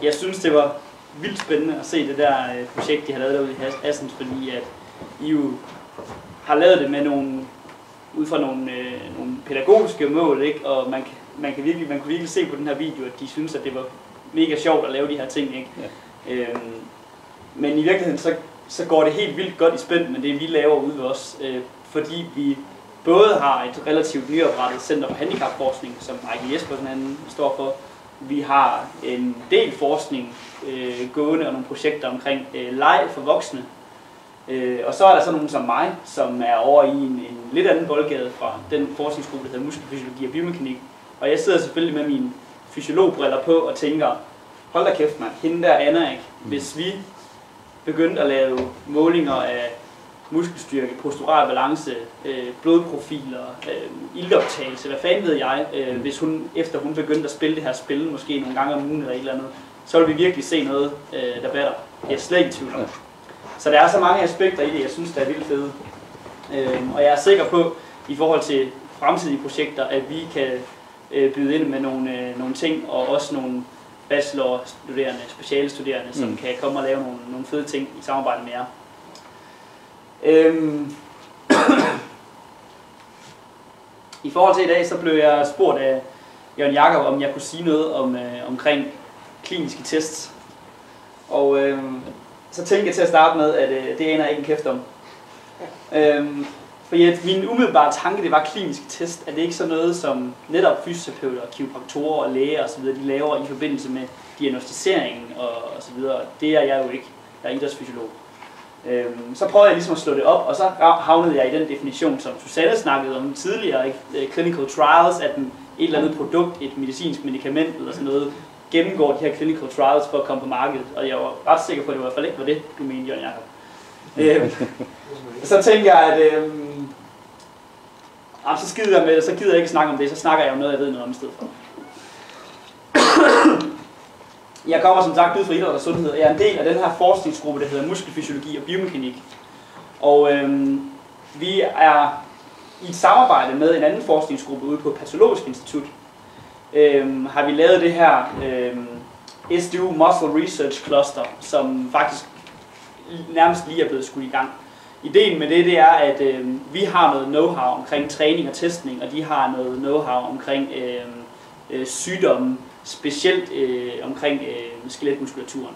Jeg synes, det var vildt spændende at se det der projekt, de har lavet derude i Assens, fordi at I jo har lavet det med ud fra nogle pædagogiske mål, ikke? Og man kunne virkelig se på den her video, at de synes, at det var mega sjovt at lave de her ting, ikke? Ja. Men i virkeligheden så går det helt vildt godt i spænd med det, vi laver ude ved os, fordi vi både har et relativt nyoprettet center for handicapforskning, som Michael Jespersen han står for. Vi har en del forskning gående og nogle projekter omkring leg for voksne. Og så er der så nogen som mig, som er over i en lidt anden boldgade fra den forskningsgruppe, der hedder muskelfysiologi og biomekanik. Og jeg sidder selvfølgelig med mine fysiologbriller på og tænker, hold da kæft mand, hende der Anna, ikke? Hvis vi begyndte at lave målinger af muskelstyrke, postural balance, blodprofiler, iltoptagelse, hvad fanden ved jeg, hvis efter hun begyndte at spille det her spil, måske nogle gange om ugen eller et eller andet, så vil vi virkelig se noget, der batter. Jeg er slet ikke i tvivl om. Så der er så mange aspekter i det, jeg synes, der er vildt fede. Og jeg er sikker på, i forhold til fremtidige projekter, at vi kan byde ind med nogle ting, og også nogle bachelorstuderende, specialstuderende, som kan komme og lave nogle fede ting i samarbejde med jer. I forhold til i dag, så blev jeg spurgt af Jørgen Jakob, om jeg kunne sige noget omkring kliniske tests. Og så tænkte jeg til at starte med, at det aner jeg ikke en kæft om. For min umiddelbare tanke, det var kliniske test. Er det ikke sådan noget, som netop fysioterapeuter, kiropraktorer og læger osv., de laver i forbindelse med diagnostisering og så videre. Det er jeg jo ikke. Jeg er idrætsfysiolog. Så prøvede jeg ligesom at slå det op, og så havnede jeg i den definition, som Susanne snakkede om tidligere, ikke? Clinical trials, at et eller andet produkt, et medicinsk medicament eller sådan noget, gennemgår de her clinical trials for at komme på markedet. Og jeg var ret sikker på, at det var i hvert fald ikke var det, du mente, Jørgen Jakob. Så tænker jeg, at så gider jeg ikke snakke om det, så snakker jeg om noget, jeg ved noget om i stedet for. Jeg kommer som sagt ud fra idræt og sundhed, og jeg er en del af den her forskningsgruppe, der hedder muskelfysiologi og biomekanik. Og vi er i et samarbejde med en anden forskningsgruppe ude på Patologisk Institut. Har vi lavet det her SDU Muscle Research Cluster, som faktisk nærmest lige er blevet skudt i gang. Ideen med det er, at vi har noget know-how omkring træning og testning, og de har noget know-how omkring sygdomme, specielt omkring skeletmuskulaturen.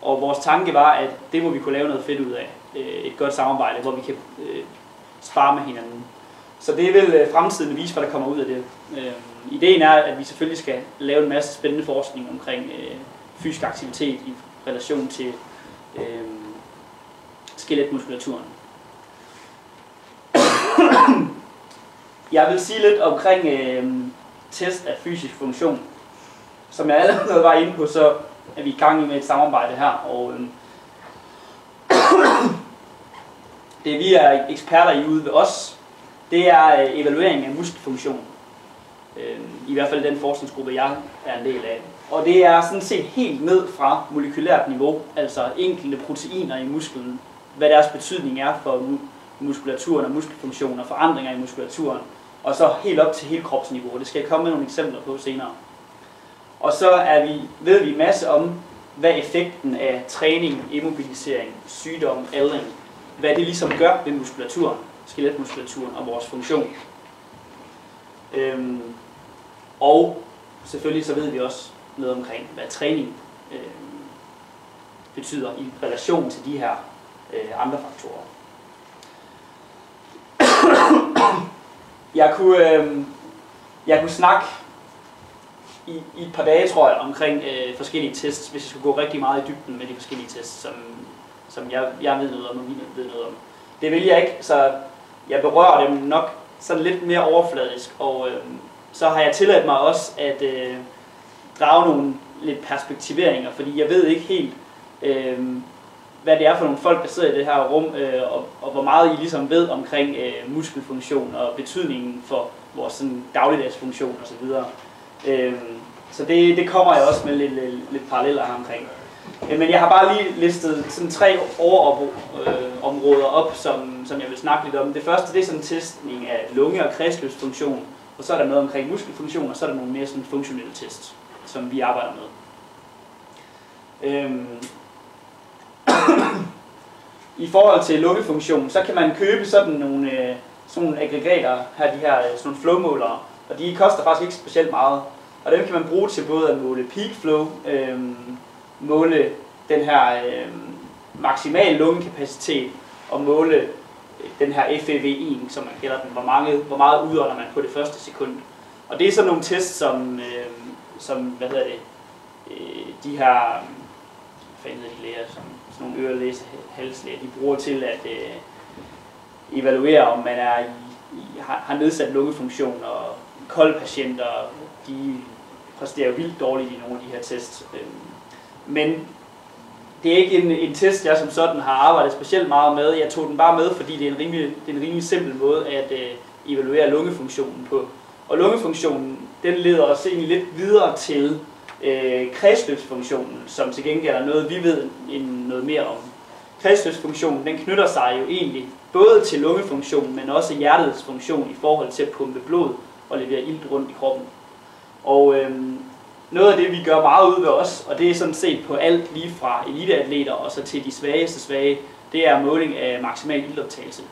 Og vores tanke var, at det må vi kunne lave noget fedt ud af. Et godt samarbejde, hvor vi kan spare med hinanden. Så det vil fremtiden vise, hvad der kommer ud af det. Ideen er, at vi selvfølgelig skal lave en masse spændende forskning omkring fysisk aktivitet i relation til skeletmuskulaturen. Jeg vil sige lidt omkring test af fysisk funktion. Som jeg allerede var inde på, så er vi i gang med et samarbejde her, og det vi er eksperter i ude ved os, det er evaluering af muskelfunktion. I hvert fald den forskningsgruppe, jeg er en del af. Og det er sådan set helt ned fra molekylært niveau, altså enkelte proteiner i musklen, hvad deres betydning er for muskulaturen og muskelfunktion og forandringer i muskulaturen, og så helt op til hele kropsniveau. Det skal jeg komme med nogle eksempler på senere. Og så ved vi en masse om, hvad effekten af træning, immobilisering, sygdom, aldring, hvad det ligesom gør ved muskulaturen, skeletmuskulaturen og vores funktion. Og selvfølgelig så ved vi også noget omkring, hvad træning betyder i relation til de her andre faktorer. Jeg kunne snakke i et par dage, tror jeg, omkring forskellige tests, hvis jeg skulle gå rigtig meget i dybden med de forskellige tests, som jeg ved noget om, og vi ved noget om. Det vil jeg ikke, så jeg berører dem nok sådan lidt mere overfladisk, og så har jeg tilladt mig også at drage nogle lidt perspektiveringer, fordi jeg ved ikke helt, hvad det er for nogle folk, der sidder i det her rum, og hvor meget I ligesom ved omkring muskelfunktion og betydningen for vores sådan, dagligdagsfunktion osv. Så det kommer jeg også med lidt paralleller her omkring. Men jeg har bare lige listet sådan 3 overområder op, som jeg vil snakke lidt om. Det første, det er sådan en testning af lunge- og kredsløbsfunktion, og så er der noget omkring muskelfunktion, og så er der nogle mere sådan funktionelle tests, som vi arbejder med. I forhold til lungefunktion, så kan man købe sådan nogle aggregater her, de her sådan nogle flowmålere, og de koster faktisk ikke specielt meget. Og dem kan man bruge til både at måle peak flow, måle den her maksimal lungekapacitet og måle den her FEV1, som man kalder den, hvor meget udånder man på det første sekund. Og det er sådan nogle tests, som de her læger, som sådan nogle ørelæse halslæger, de bruger til at evaluere, om man har nedsat lungefunktion, og KOL-patienter, de præsterer vildt dårligt i nogle af de her tests. Men det er ikke en test, jeg som sådan har arbejdet specielt meget med. Jeg tog den bare med, fordi det er en rimelig simpel måde at evaluere lungefunktionen på. Og lungefunktionen, den leder os egentlig lidt videre til kredsløbsfunktionen, som til gengæld er noget, vi ved noget mere om. Kredsløbsfunktionen, den knytter sig jo egentlig både til lungefunktionen, men også hjertets funktion i forhold til at pumpe blod og levere ilt rundt i kroppen. Og noget af det, vi gør meget ud ved os, og det er sådan set på alt lige fra eliteatleter og så til de svageste svage, det er måling af maksimal iltoptagelse.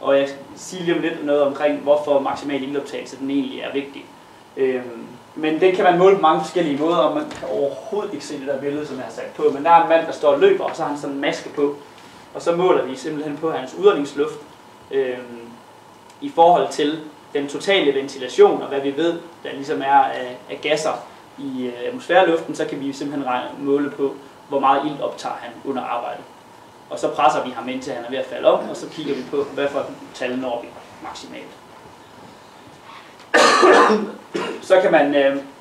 Og jeg skal sige lige om lidt noget omkring, hvorfor maksimal iltoptagelse den egentlig er vigtig. Men det kan man måle på mange forskellige måder, og man kan overhovedet ikke se det der billede, som jeg har sat på. Men der er en mand, der står og løber, og så har han sådan en maske på. Og så måler vi simpelthen på hans udåndingsluft i forhold til den totale ventilation, og hvad vi ved, der ligesom er af gasser i atmosfæreluften, så kan vi simpelthen måle på, hvor meget ilt optager han under arbejdet. Og så presser vi ham indtil han er ved at falde om, og så kigger vi på, hvad for tal når vi maksimalt. Så kan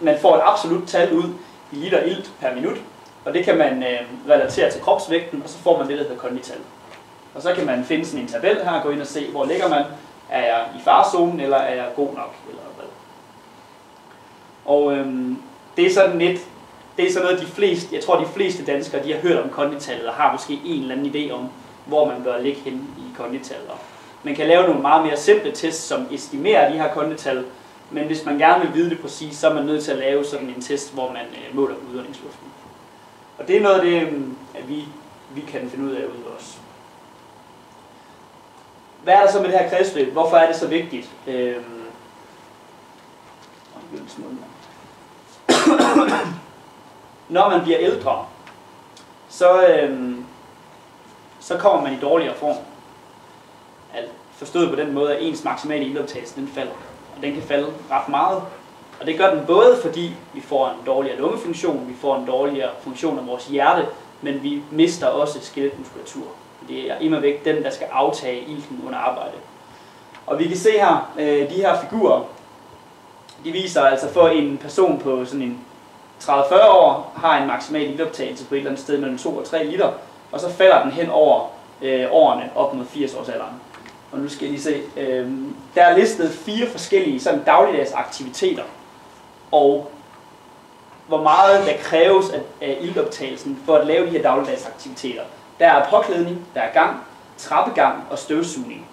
man få et absolut tal ud i liter ilt per minut, og det kan man relatere til kropsvægten, og så får man det, der hedder kondital. Og så kan man finde sådan en tabel her og gå ind og se, hvor ligger man. Er jeg i farezonen, eller er jeg god nok, eller hvad? Og det er sådan lidt, det er sådan noget, jeg tror de fleste danskere, de har hørt om kondital, og har måske en eller anden idé om, hvor man bør ligge hen i kondital. Man kan lave nogle meget mere simple tests, som estimerer de her kondital, men hvis man gerne vil vide det præcis, så er man nødt til at lave sådan en test, hvor man måler udåndingsluften. Og det er noget af det, at vi kan finde ud af ude ved os. Hvad er der så med det her kredsløb? Hvorfor er det så vigtigt? Når man bliver ældre, så kommer man i dårligere form. Forstået på den måde, at ens maksimale iltoptagelse den falder. Og den kan falde ret meget. Og det gør den både fordi vi får en dårligere lungefunktion, vi får en dårligere funktion af vores hjerte, men vi mister også skeletmuskulatur. Det er immervæk den, der skal aftage ilten under arbejde. Og vi kan se her, de her figurer, de viser altså for en person på sådan en 30-40 år, har en maksimal iltoptagelse på et eller andet sted mellem 2 og 3 liter, og så falder den hen over årene op mod 80-årsalderen. Og nu skal I lige se, der er listet 4 forskellige sådan dagligdags aktiviteter, og hvor meget der kræves af iltoptagelsen for at lave de her dagligdags aktiviteter. Der er påklædning, der er gang, trappegang og støvsugning.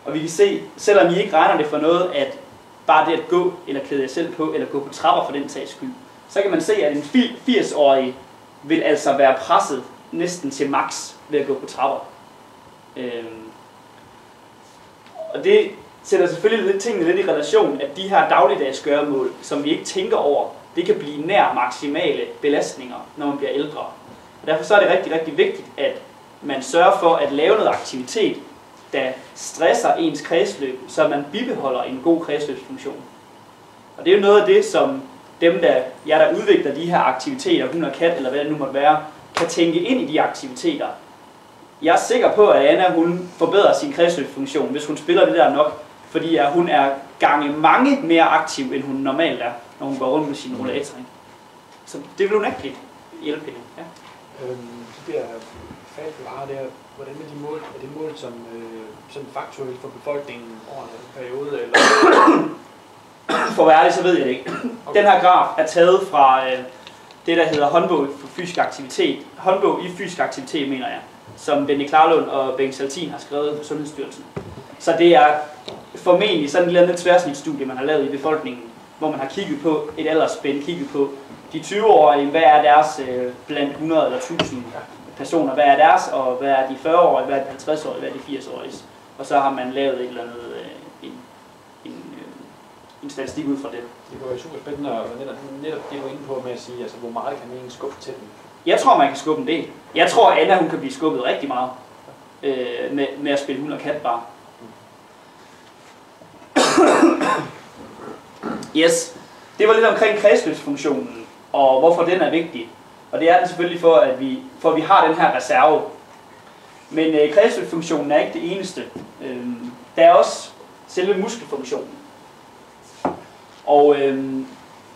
Og vi kan se, selvom I ikke regner det for noget, at bare det at gå eller klæde jer selv på, eller gå på trapper for den sags skyld, så kan man se, at en 80-årig vil altså være presset næsten til max ved at gå på trapper. Og det sætter selvfølgelig tingene lidt i relation, at de her dagligdags gøremål, som vi ikke tænker over, det kan blive nær maksimale belastninger, når man bliver ældre. Og derfor så er det rigtig, rigtig vigtigt, at man sørger for at lave noget aktivitet, der stresser ens kredsløb, så man bibeholder en god kredsløbsfunktion. Og det er jo noget af det, som dem, der udvikler de her aktiviteter, hund og kat, eller hvad det nu måtte være, kan tænke ind i de aktiviteter. Jeg er sikker på, at Anna hun forbedrer sin kredsløbsfunktion, hvis hun spiller det der nok, fordi at hun er gange mange mere aktiv, end hun normalt er, når hun går rundt med sin rollator. Så det vil hun ikke hjælpe hende. Ja. Det der fag, du har der, hvordan er de mål? Er det mål som sådan faktuelt for befolkningen over en periode? Eller? For at være ærlig, så ved jeg det ikke. Okay. Den her graf er taget fra det, der hedder håndbog for fysisk aktivitet. Håndbog i fysisk aktivitet, mener jeg, som Benny Klarlund og Bengt Saltin har skrevet for Sundhedsstyrelsen. Så det er formentlig sådan et eller andet tværsnitsstudie, man har lavet i befolkningen. hvor man har kigget på et aldersspænd, kigget på de 20-årige, hvad er deres blandt 100 eller 1000 personer, hvad er deres, og hvad er de 40-årige, hvad er de 50-årige, hvad er de 80-årige. Og så har man lavet et eller andet, en statistik ud fra det. Det var jo super spændende, og netop det, du er inde på med at sige, altså, hvor meget kan man egentlig skubbe til den? Jeg tror, man kan skubbe en del. Jeg tror, Anna hun kan blive skubbet rigtig meget med at spille hund og kat bare. Yes, det var lidt omkring kredsløbsfunktionen, og hvorfor den er vigtig. Og det er den selvfølgelig for, at vi har den her reserve. Men kredsløbsfunktionen er ikke det eneste. Der er også selve muskelfunktionen. Og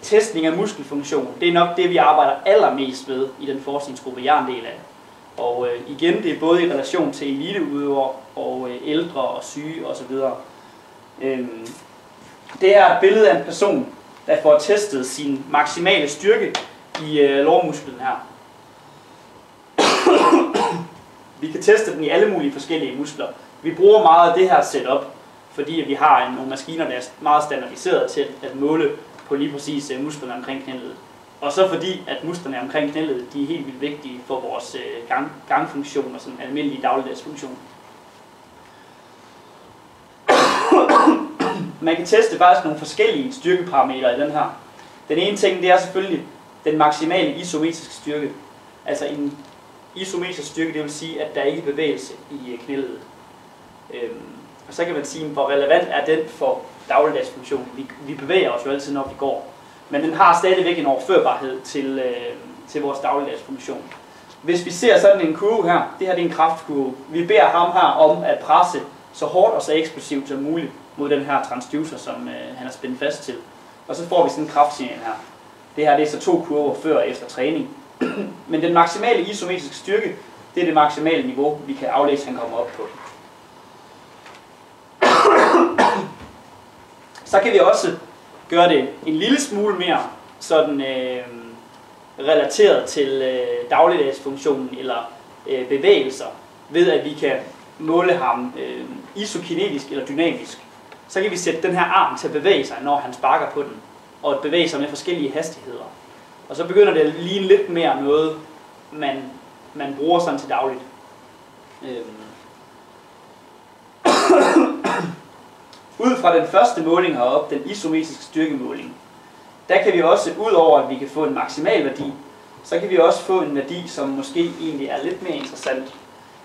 testning af muskelfunktion, det er nok det, vi arbejder allermest ved i den forskningsgruppe, jeg er en del af. Og igen, det er både i relation til eliteudøvere og ældre og syge osv. Det er et billede af en person, der får testet sin maksimale styrke i lårmusklen her. Vi kan teste den i alle mulige forskellige muskler. Vi bruger meget af det her setup, fordi vi har nogle maskiner, der er meget standardiseret til at måle på lige præcis musklerne omkring knæledet. Og så fordi, at musklerne omkring knæledet, de er helt vildt vigtige for vores gangfunktion og sådan almindelig dagligdagsfunktion. Man kan teste faktisk nogle forskellige styrkeparametre i den her. Den ene ting, det er selvfølgelig den maksimale isometriske styrke. Altså en isometrisk styrke, det vil sige, at der ikke er bevægelse i knæledet. Og så kan man sige, hvor relevant er den for dagligdagsfunktion. Vi bevæger os jo altid, når vi går. Men den har stadigvæk en overførbarhed til vores dagligdagsfunktion. Hvis vi ser sådan en kurve her, det her det er en kraftkurve. Vi beder ham her om at presse så hårdt og så eksplosivt som muligt mod den her transducer, som han er spændt fast til. Og så får vi sådan en kraftsignal her. Det her det er så 2 kurver før og efter træning. Men den maksimale isometriske styrke, det er det maksimale niveau, vi kan aflæse, at han kommer op på. Så kan vi også gøre det en lille smule mere sådan, relateret til dagligdagsfunktionen eller bevægelser, ved at vi kan måle ham isokinetisk eller dynamisk. Så kan vi sætte den her arm til at bevæge sig, når han sparker på den, og bevæge sig med forskellige hastigheder. Og så begynder det at ligne lidt mere noget, man bruger sådan til dagligt. Ud fra den første måling heroppe, den isometriske styrkemåling, der kan vi også, udover at vi kan få en maksimal værdi, så kan vi også få en værdi, som måske egentlig er lidt mere interessant.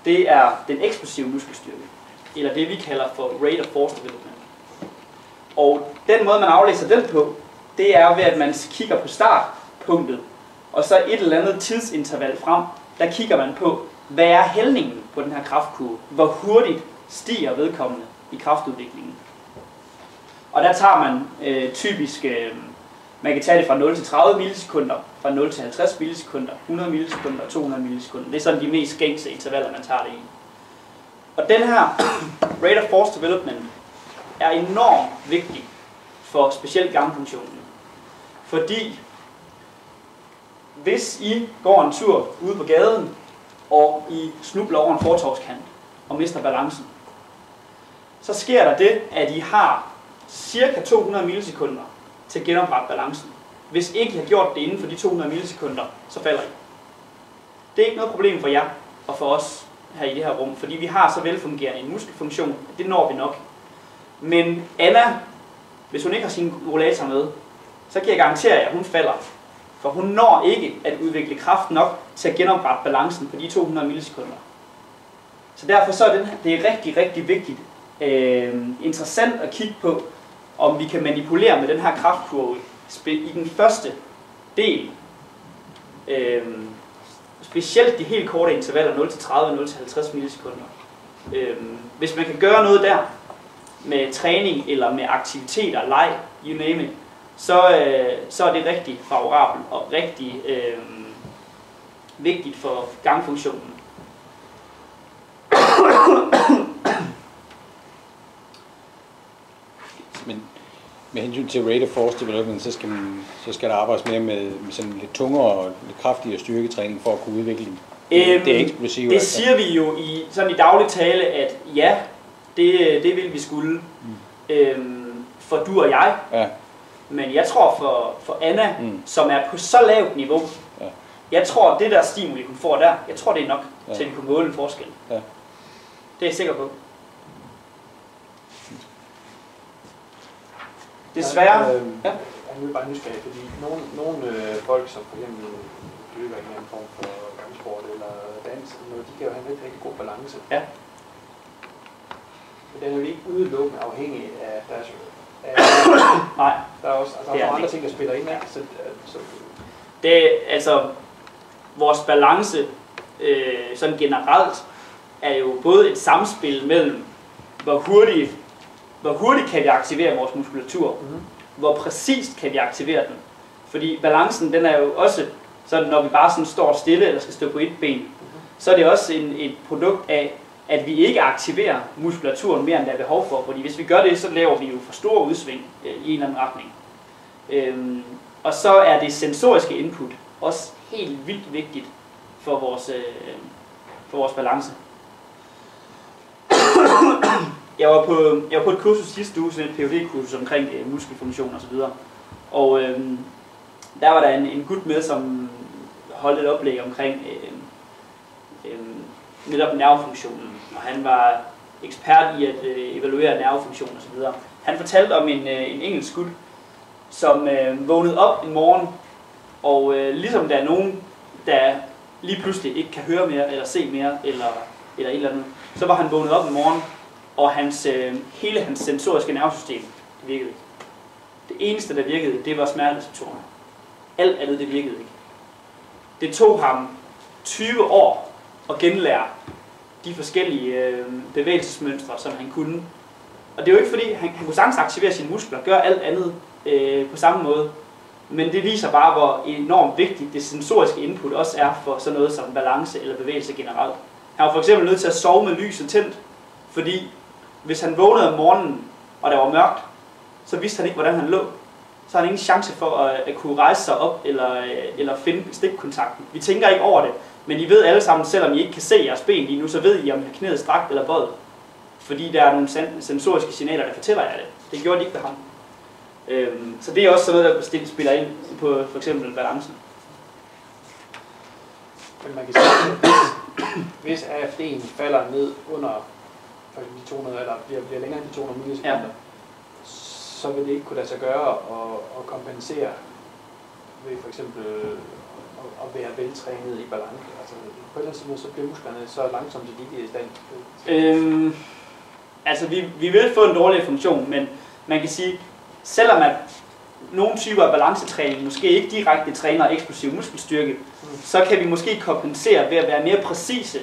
Det er den eksplosive muskelstyrke, eller det vi kalder for rate of force development. Og den måde, man aflæser den på, det er ved, at man kigger på startpunktet, og så et eller andet tidsinterval frem, der kigger man på, hvad er hældningen på den her kraftkurve? Hvor hurtigt stiger vedkommende i kraftudviklingen? Og der tager man typisk, man kan tage det fra 0 til 30 millisekunder, fra 0 til 50 millisekunder, 100 millisekunder og 200 millisekunder. Det er sådan de mest gængse intervaller, man tager det i. Og den her rate of force development er enormt vigtig for specielt gangfunktionen. Fordi hvis I går en tur ude på gaden, og I snubler over en fortovskant og mister balancen, så sker der det, at I har cirka 200 millisekunder til at genoprette balancen. Hvis ikke I har gjort det inden for de 200 millisekunder, så falder I. Det er ikke noget problem for jer og for os her i det her rum, fordi vi har så velfungerende en muskelfunktion, at det når vi nok. Men Anna, hvis hun ikke har sin rollator med, så kan jeg garantere jer, at hun falder. For hun når ikke at udvikle kraft nok til at genoprette balancen på de 200 millisekunder. Så derfor så er det er rigtig, rigtig vigtigt, interessant at kigge på, om vi kan manipulere med den her kraftkurve i den første del. Specielt de helt korte intervaller 0-30 og 0-50 millisekunder. Hvis man kan gøre noget der, med træning eller med aktiviteter, leg, you name it, så er det rigtig favorabelt og rigtig vigtigt for gangfunktionen. Men med hensyn til rate of force development, så skal der arbejdes mere med sådan lidt tungere og lidt kraftigere styrketræning for at kunne udvikle det eksplosive. Det siger vi jo i daglig tale, at ja, det vil vi skulle. For du og jeg. Ja. Men jeg tror for Anna, som er på så lavt niveau, jeg tror, det der stimuli, hun får der, jeg tror, det er nok til, at vi kunne måle en forskel. Ja. Det er jeg sikker på. Desværre. Jeg er bare nysgerrig, fordi nogle folk, som for eksempel dyrker en anden form for kampsport eller dans, de kan jo have en rigtig god balance. Ja. Men den er jo ikke udelukkende afhængig af deres... Nej. Der er også andre ting, der spiller ind, ikke? Så det altså vores balance sådan generelt er jo både et samspil mellem hvor hurtigt kan vi aktivere vores muskulatur, hvor præcist kan vi aktivere den. Fordi balancen, den er jo også sådan, når vi bare sådan står stille eller skal stå på et ben, så er det også et produkt af, at vi ikke aktiverer muskulaturen mere, end der er behov for. Fordi hvis vi gør det, så laver vi jo for store udsving i en eller anden retning. Og så er det sensoriske input også helt vildt vigtigt for vores balance. Jeg var på et kursus sidste uge, sådan et PhD-kursus omkring muskelfunktion og så videre. Og der var der en gut med, som holdt et oplæg omkring netop nervefunktionen. Og han var ekspert i at evaluere nervefunktion og så videre. Han fortalte om en engelsk gut, som vågnede op en morgen, og ligesom der er nogen, der lige pludselig ikke kan høre mere, eller se mere, eller et eller andet, så var han vågnet op en morgen, og hele hans sensoriske nervesystem virkede ikke. Det eneste, der virkede, det var smertereceptorerne. Alt andet, det virkede ikke. Det tog ham 20 år at genlære de forskellige bevægelsesmønstre, som han kunne. Og det er jo ikke fordi, han kunne sagtens aktivere sine muskler og gøre alt andet på samme måde. Men det viser bare, hvor enormt vigtigt det sensoriske input også er for sådan noget som balance eller bevægelse generelt. Han var for eksempel nødt til at sove med lyset tændt, fordi hvis han vågnede om morgenen, og der var mørkt, så vidste han ikke, hvordan han lå. Så har han ingen chance for at kunne rejse sig op eller finde stikkontakten. Vi tænker ikke over det, men I ved alle sammen, selvom I ikke kan se jeres ben lige nu, så ved I, om I har knæet strakt eller bøjet. Fordi der er nogle sensoriske signaler, der fortæller jer det. Det gjorde de ikke ved ham. Så det er også sådan noget, der spiller ind på for eksempel balancen. Men man kan sige, at hvis AFD'en falder ned under for eksempel de 200, eller bliver længere end de 200 millisekunder, så vil det ikke kunne lade sig gøre at kompensere ved for eksempel at være veltrænet i balance. Altså på en eller anden måde, så bliver musklerne så langsomt, at de ikke er i stand. Altså vi vil få en dårlig funktion, men man kan sige, selvom at nogle typer af balancetræning måske ikke direkte træner eksplosiv muskelstyrke, så kan vi måske kompensere ved at være mere præcise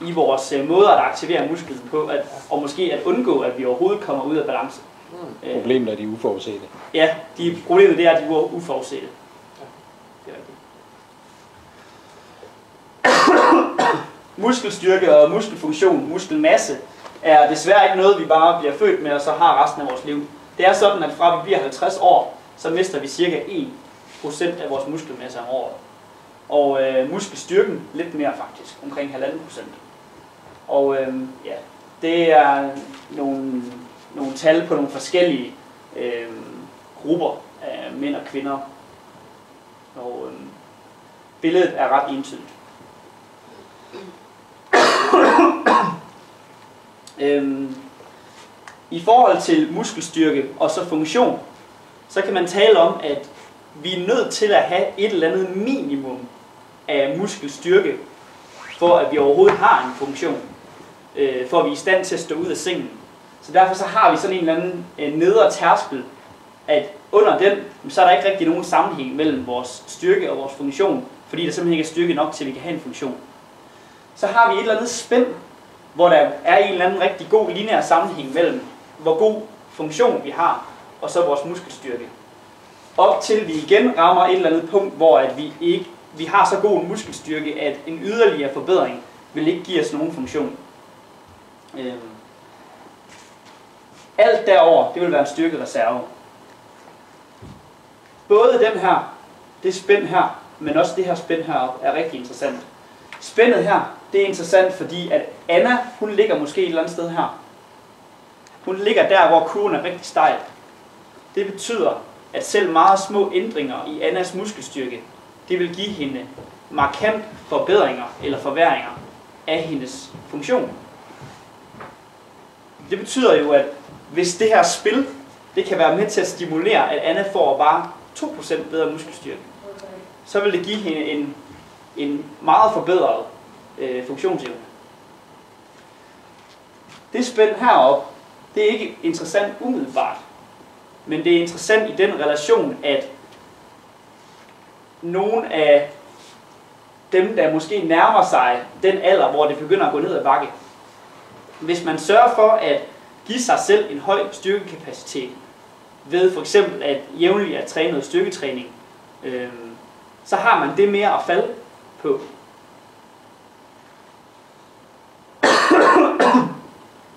i vores måder at aktivere musklen på, og måske at undgå, at vi overhovedet kommer ud af balance. Problemet er de uforudsete. Ja, problemet det er, at de er uforudsete. Det er rigtigt. Muskelstyrke og muskelfunktion, muskelmasse, er desværre ikke noget, vi bare bliver født med, og så har resten af vores liv. Det er sådan, at fra vi bliver 50 år, så mister vi cirka 1% af vores muskelmasse om året. Og muskelstyrken lidt mere faktisk, omkring 1,5%. Og ja, det er nogle tal på nogle forskellige grupper af mænd og kvinder. Og billedet er ret entydigt. I forhold til muskelstyrke og så funktion, så kan man tale om, at vi er nødt til at have et eller andet minimum af muskelstyrke, for at vi overhovedet har en funktion, for at vi er i stand til at stå ud af sengen. Så derfor så har vi sådan en eller anden nedre tærskel, at under den, så er der ikke rigtig nogen sammenhæng mellem vores styrke og vores funktion, fordi der simpelthen ikke er styrke nok til, at vi kan have en funktion. Så har vi et eller andet spænd, hvor der er en eller anden rigtig god lineær sammenhæng mellem, hvor god funktion vi har, og så vores muskelstyrke. Op til vi igen rammer et eller andet punkt, hvor at vi har så god en muskelstyrke, at en yderligere forbedring vil ikke give os nogen funktion. Alt derover, det vil være en styrkereserve. Både den her, det spænd her, men også det her spænd her er rigtig interessant. Spændet her, det er interessant, fordi at Anna, hun ligger måske et eller andet sted her. Hun ligger der, hvor kurven er rigtig stejl. Det betyder, at selv meget små ændringer i Annas muskelstyrke, det vil give hende markant forbedringer eller forværringer af hendes funktion. Det betyder jo, at hvis det her spil, det kan være med til at stimulere, at Anna får bare 2% bedre muskelstyrke, så vil det give hende en meget forbedret funktionsevne. Det spænd heroppe, det er ikke interessant umiddelbart, men det er interessant i den relation, at nogle af dem, der måske nærmer sig den alder, hvor det begynder at gå ned ad bakke, hvis man sørger for at give sig selv en høj styrkekapacitet, ved for eksempel at jævnligt at træne noget styrketræning, så har man det mere at falde på.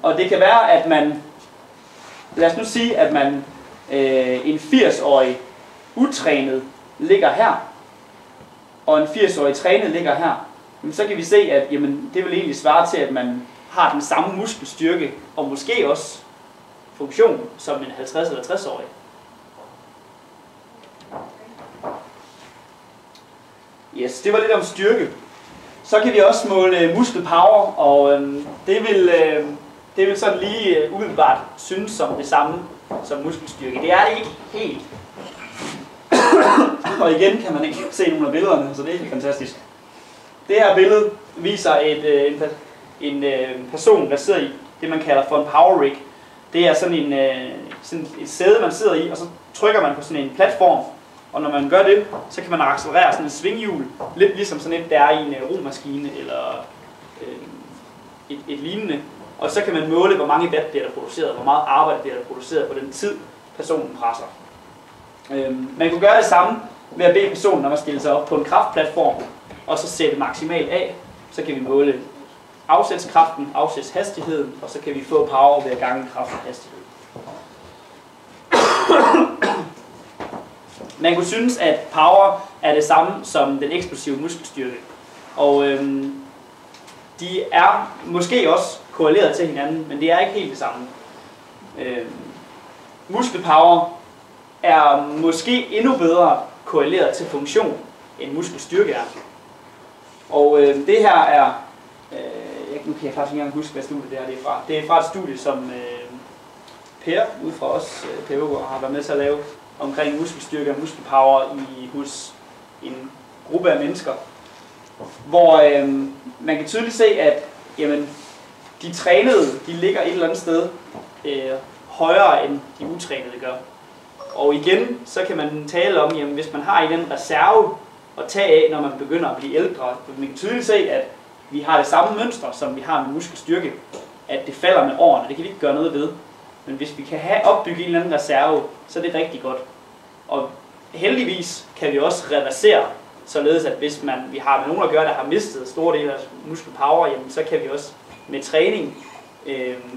Og det kan være, at man, lad os nu sige, at man en 80-årig utrænet ligger her, og en 80-årig trænet ligger her, så kan vi se, at jamen, det vil egentlig svare til, at man har den samme muskelstyrke, og måske også funktion, som en 50- eller 60-årig. Yes, det var lidt om styrke. Så kan vi også måle muskelpower, og det vil sådan lige umiddelbart synes som det samme som muskelstyrke. Det er det ikke helt. Og igen kan man ikke se nogle af billederne, så det er helt fantastisk. Det her billede viser en person, der sidder i det, man kalder for en power rig. Det er sådan et sæde, man sidder i, og så trykker man på sådan en platform. Og når man gør det, så kan man accelerere sådan en svinghjul, lidt ligesom sådan et, der er i en romaskine eller et lignende. Og så kan man måle, hvor mange watt bliver der produceret, hvor meget arbejde bliver der produceret på den tid, personen presser. Man kunne gøre det samme ved at bede personen om at stille sig op på en kraftplatform, og så sætte maksimalt af. Så kan vi måle afsætskraften, afsætshastigheden, og så kan vi få power ved at gange kraft og hastighed. Man kunne synes, at power er det samme som den eksplosive muskelstyrke. Og de er måske også korreleret til hinanden, men det er ikke helt det samme. Muskelpower er måske endnu bedre korreleret til funktion, end muskelstyrke er. Og det her er, nu kan jeg faktisk ikke engang huske, hvad studie det er fra. Det er fra et studie, som Per, ud fra os, Per har været med til at lave, omkring muskelstyrke og muskelpower hos en gruppe af mennesker, hvor man kan tydeligt se, at jamen, de trænede, de ligger et eller andet sted højere end de utrænede gør. Og igen, så kan man tale om, jamen, hvis man har i den reserve at tage af, når man begynder at blive ældre, man kan tydeligt se, at vi har det samme mønster, som vi har med muskelstyrke, at det falder med årene, det kan vi ikke gøre noget ved. Men hvis vi kan have opbygget en eller anden reserve, så er det rigtig godt. Og heldigvis kan vi også reversere, således at hvis vi har med nogen at gøre, der har mistet store dele af muskelpower, jamen, så kan vi også med træning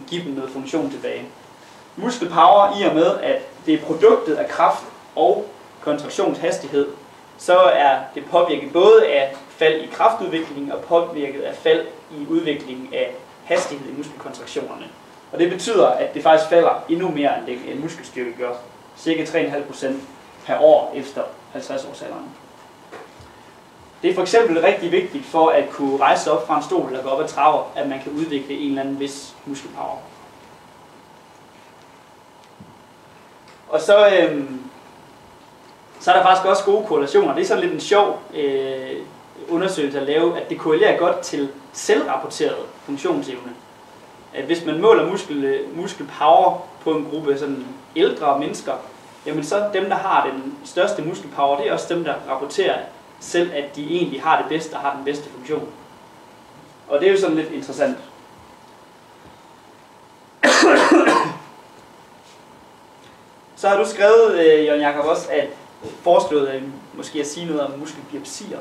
give dem noget funktion tilbage. Muskelpower, i og med at det er produktet af kraft og kontraktionshastighed, så er det påvirket både af fald i kraftudviklingen og påvirket af fald i udviklingen af hastighed i muskelkontraktionerne. Og det betyder, at det faktisk falder endnu mere, end muskelstyrke gør. Cirka 3,5% per år efter 50-årsalderen. Det er for eksempel rigtig vigtigt for at kunne rejse op fra en stol eller gå op ad trapper, at man kan udvikle en eller anden vis muskelpower. Og så er der faktisk også gode korrelationer. Det er sådan lidt en sjov undersøgelse at lave, at det korrelerer godt til selvrapporteret funktionsevne. At hvis man måler muskelpower på en gruppe sådan ældre mennesker, jamen så dem, der har den største muskelpower, det er også dem, der rapporterer selv, at de egentlig har det bedste og har den bedste funktion. Og det er jo sådan lidt interessant. Så har du skrevet, Jørgen Jakob, også at foreslået måske at sige noget om muskelbiopsier.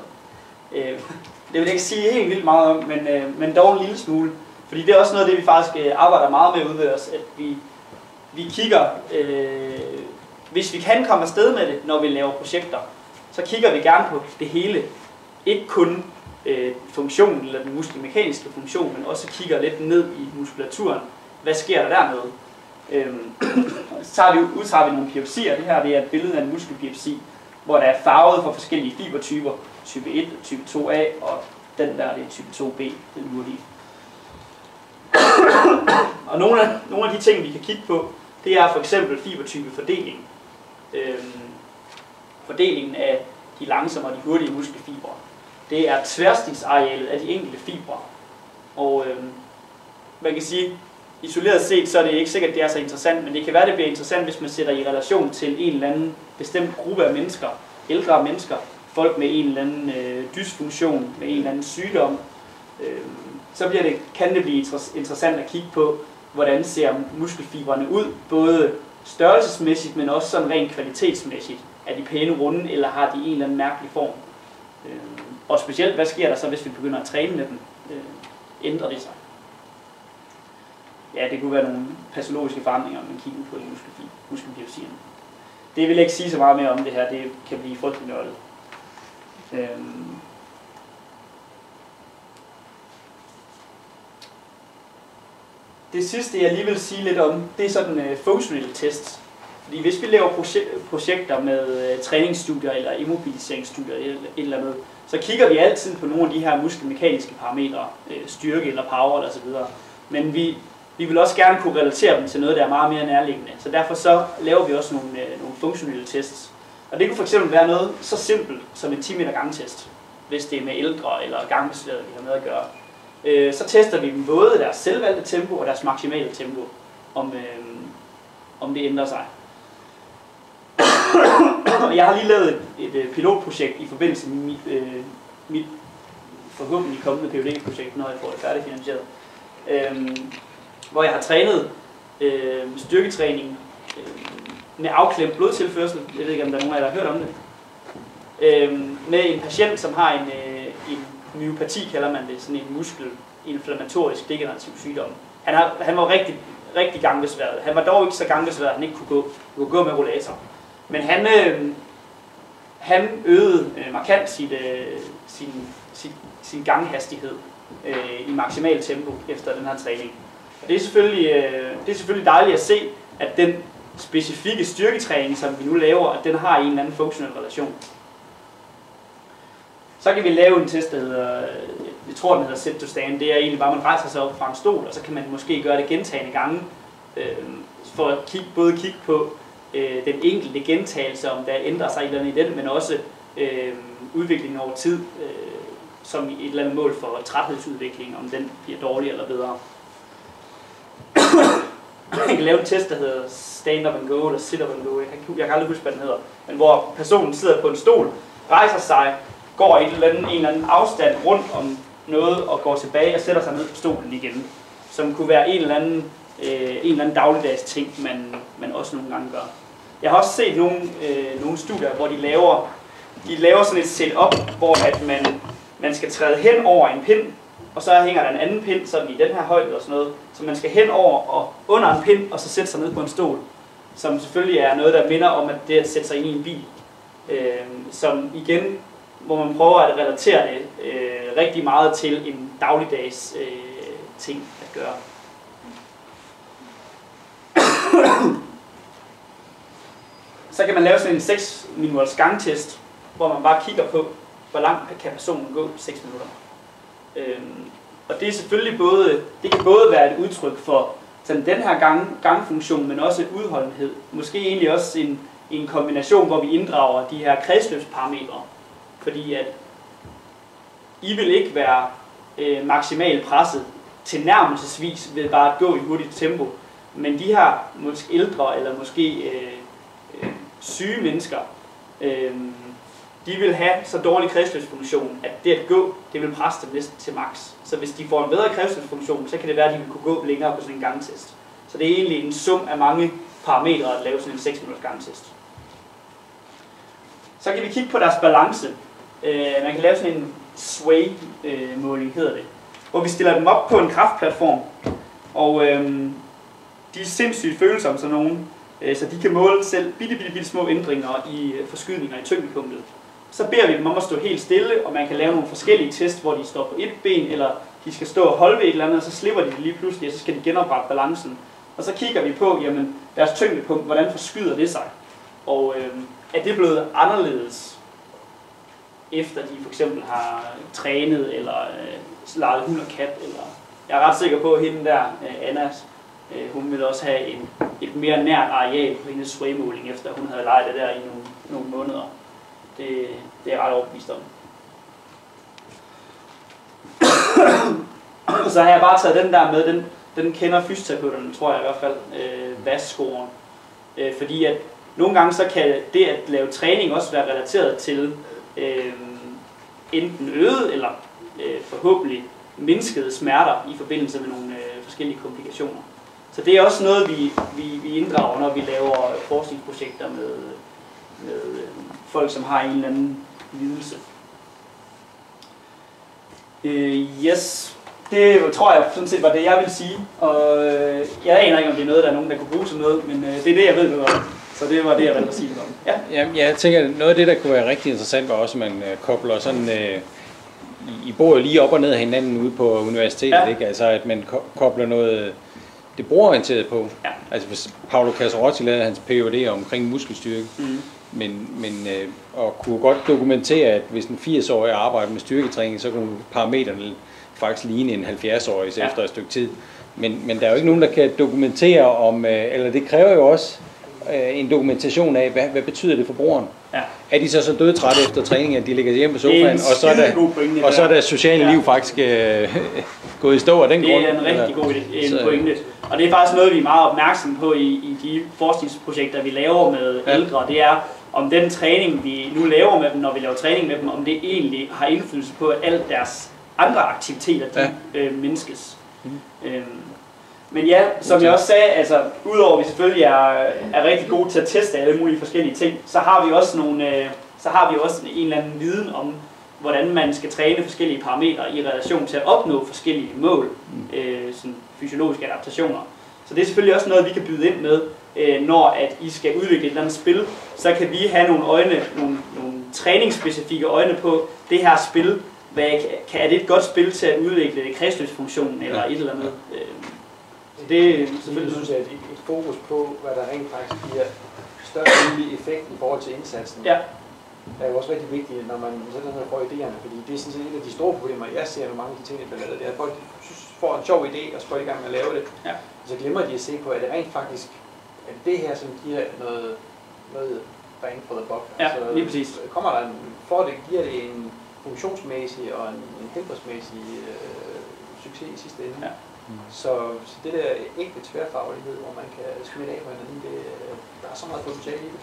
Det vil jeg ikke sige helt vildt meget om, men dog en lille smule. Fordi det er også noget af det, vi faktisk arbejder meget med ude ved os, at vi kigger, hvis vi kan komme afsted med det, når vi laver projekter, så kigger vi gerne på det hele. Ikke kun funktionen eller den muskelmekaniske funktion, men også kigger lidt ned i muskulaturen. Hvad sker der dernede? Så udtager vi nogle biopsier. Det her det er et billede af en muskelbiopsi, hvor der er farvet for forskellige fibertyper, type 1 og type 2A, og den der det er type 2B, den hurtige. Og nogle af de ting, vi kan kigge på, det er for eksempel fibertypefordeling. Fordelingen af de langsomme og de hurtige muskelfibre. Det er tværsnitsarealet af de enkelte fibre. Og man kan sige, isoleret set, så er det ikke sikkert, at det er så interessant, men det kan være, at det bliver interessant, hvis man sætter i relation til en eller anden bestemt gruppe af mennesker, ældre mennesker, folk med en eller anden dysfunktion, med en eller anden sygdom. Så kan det blive interessant at kigge på, hvordan ser muskelfibrene ud, både størrelsesmæssigt, men også sådan rent kvalitetsmæssigt. Er de pæne runde, eller har de en eller anden mærkelig form? Og specielt, hvad sker der så, hvis vi begynder at træne med dem? Ændrer det sig? Ja, det kunne være nogle patologiske forandringer, man kigger på i muskelbiopsierne. Det vil jeg ikke sige så meget mere om det her, det kan blive frygtelig nørdet. Det sidste, jeg lige vil sige lidt om, det er sådan functional tests. Fordi hvis vi laver projekter med træningsstudier eller immobiliseringsstudier eller et eller andet, så kigger vi altid på nogle af de her muskelmekaniske parametre, styrke eller power eller så videre. Men vi vil også gerne kunne relatere dem til noget, der er meget mere nærliggende. Så derfor så laver vi også nogle funktionelle tests. Og det kunne fx være noget så simpelt som en 10 meter gangtest, hvis det er med ældre eller gangbesværede, vi har med at gøre. Så tester vi dem både deres selvvalgte tempo og deres maksimale tempo, om det ændrer sig. Jeg har lige lavet et pilotprojekt i forbindelse med mit forhåbentlig kommende PhD-projekt, når jeg får det færdigfinansieret, hvor jeg har trænet styrketræning med afklemt blodtilførsel. Jeg ved ikke, om der er nogen af jer, der har hørt om det. Med en patient, som har en myopati, kalder man det, sådan en muskelinflammatorisk degenerativ sygdom. Han var rigtig gangbesværet. Han var dog ikke så gangbesværet, at han ikke kunne gå med rollator. Men han øgede markant sin ganghastighed i maksimal tempo efter den her træning. Og det er selvfølgelig dejligt at se, at den specifikke styrketræning, som vi nu laver, at den har en eller anden funktionel relation. Så kan vi lave en test, der hedder, jeg tror den hedder sit to stand. Det er egentlig bare, at man rejser sig op fra en stol, og så kan man måske gøre det gentagne gange, for at kigge på den enkelte gentagelse, om der ændrer sig et eller andet i den, men også udviklingen over tid, som et eller andet mål for træthedsudvikling, om den bliver dårlig eller bedre. Man kan lave en test, der hedder stand up and go, eller sit up and go, jeg kan aldrig huske, hvad den hedder, men hvor personen sidder på en stol, rejser sig, går en eller anden afstand rundt om noget, og går tilbage og sætter sig ned på stolen igen, som kunne være en eller anden dagligdags ting, man også nogle gange gør. Jeg har også set nogle studier, hvor de laver sådan et setup, hvor at man skal træde hen over en pind, og så hænger der en anden pind sådan i den her højde og sådan noget, så man skal hen over og under en pind, og så sætte sig ned på en stol, som selvfølgelig er noget, der minder om at det at sætte sig ind i en bil, som igen, hvor man prøver at relatere det rigtig meget til en dagligdags ting at gøre. Så kan man lave sådan en 6 minutters gangtest, hvor man bare kigger på, hvor langt kan personen gå 6 minutter. Og det er selvfølgelig det kan både være et udtryk for sådan den her gangfunktion, men også udholdenhed. Måske egentlig også en kombination, hvor vi inddrager de her kredsløbsparametre. Fordi at I vil ikke være maksimalt presset tilnærmelsesvis ved bare at gå i hurtigt tempo. Men de her måske ældre eller måske syge mennesker, de vil have så dårlig kredsløbsfunktion, at det at gå, det vil presse dem næsten til max. Så hvis de får en bedre kredsløbsfunktion, så kan det være, at de vil kunne gå længere på sådan en gangtest. Så det er egentlig en sum af mange parametre at lave sådan en 6 minutters gangtest. Så kan vi kigge på deres balance. Man kan lave sådan en sway-måling, hedder det. Hvor vi stiller dem op på en kraftplatform. Og de er sindssygt følsomme sådan nogen. Så de kan måle selv bitte små ændringer i forskydninger i tyngdepunktet. Så beder vi dem om at stå helt stille, og man kan lave nogle forskellige test, hvor de står på et ben, eller de skal stå og holde ved et eller andet, og så slipper de det lige pludselig, og så skal de genoprette balancen. Og så kigger vi på, jamen, deres tyngdepunkt, hvordan forskyder det sig? Og er det blevet anderledes, efter de for eksempel har trænet, eller leget hund og kat, eller... Jeg er ret sikker på, at hende der, Anna, hun vil også have et mere nært areal på hendes swaymåling, efter hun havde leget det der i nogle måneder. Det er jeg ret overbevist om. Så har jeg bare taget den der med, den kender fysioterapeuterne, tror jeg i hvert fald, VAS-scoren. Fordi at nogle gange så kan det at lave træning også være relateret til enten øget eller forhåbentlig mindskede smerter i forbindelse med nogle forskellige komplikationer. Så det er også noget, vi inddrager, når vi laver forskningsprojekter med folk, som har en eller anden lidelse. Yes, det tror jeg sådan set var det, jeg vil sige. Og jeg aner ikke, om det er noget, der er nogen, der kunne bruge til noget, men det er det, jeg ved noget om. Så det var det, jeg ville sige noget om. Ja. Jamen, jeg tænker, at noget af det, der kunne være rigtig interessant, var også, at man kobler sådan... I bor jo lige op og ned af hinanden ude på universitetet, ja. Ikke? Altså, at man kobler noget... Det brugerorienteret på. Ja. Altså, hvis Paolo Casarotti lavede hans Ph.D. omkring muskelstyrke, men og kunne godt dokumentere, at hvis en 80-årig arbejder med styrketræning, så kunne parametrene faktisk ligne en 70-årig efter et stykke tid. Men der er jo ikke nogen, der kan dokumentere om, eller det kræver jo også en dokumentation af, hvad betyder det for brugeren. Ja. Er de så dødtrætte efter træning, at de ligger hjemme på sofaen, og så er deres sociale liv faktisk gået i stå af den grund? Det er en rigtig god pointe. Og det er faktisk noget, vi er meget opmærksomme på i de forskningsprojekter, vi laver med ældre. Det er, om den træning, vi nu laver med dem, når vi laver træning med dem, om det egentlig har indflydelse på, at alle deres andre aktiviteter, de mindskes. Men ja, som jeg også sagde, altså udover at vi selvfølgelig er rigtig gode til at teste alle mulige forskellige ting, så har vi også en eller anden viden om, hvordan man skal træne forskellige parametre i relation til at opnå forskellige mål, sådan fysiologiske adaptationer. Så det er selvfølgelig også noget, vi kan byde ind med, når at I skal udvikle et eller andet spil. Så kan vi have nogle træningsspecifikke øjne på det her spil. Er det et godt spil til at udvikle kredsløbsfunktionen eller et eller andet? Det er selvfølgelig, synes jeg, et fokus på, hvad der rent faktisk giver størst mulig effekt i forhold til indsatsen. Ja. Det er jo også rigtig vigtigt, når man sætter ned og får idéerne, fordi det er sådan set et af de store problemer, jeg ser med mange af de ting, der bliver lavet. Det er, at folk får en sjov idé, og så går i gang med at lave det. Ja. Så glemmer de at se på, at det rent faktisk er det her, som giver noget bang for the buck. Ja, altså, lige præcis. Kommer der giver det en funktionsmæssig og en helbredsmæssig succes i sidste ende. Ja. Så det der ægte tværfaglighed, hvor man kan smitte af på hinanden, der er så meget potentiale i det.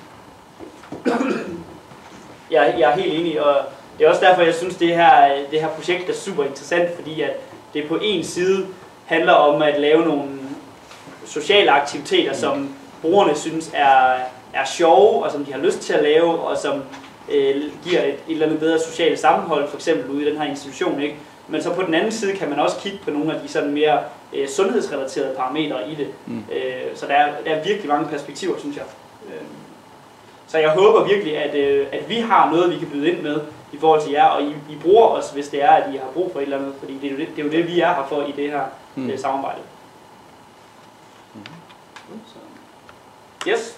Jeg er helt enig, og det er også derfor, jeg synes, det her projekt er super interessant, fordi at det på en side handler om at lave nogle sociale aktiviteter, som brugerne synes er sjove, og som de har lyst til at lave, og som giver et eller andet bedre socialt sammenhold, for eksempel ude i den her institution, ikke? Men så på den anden side kan man også kigge på nogle af de sådan mere sundhedsrelaterede parametre i det. Så der er virkelig mange perspektiver, synes jeg. Så jeg håber virkelig, at vi har noget, vi kan byde ind med i forhold til jer, og I bruger os, hvis det er, at I har brug for et eller andet, fordi det er jo det vi er her for i det her samarbejde. Så. Yes.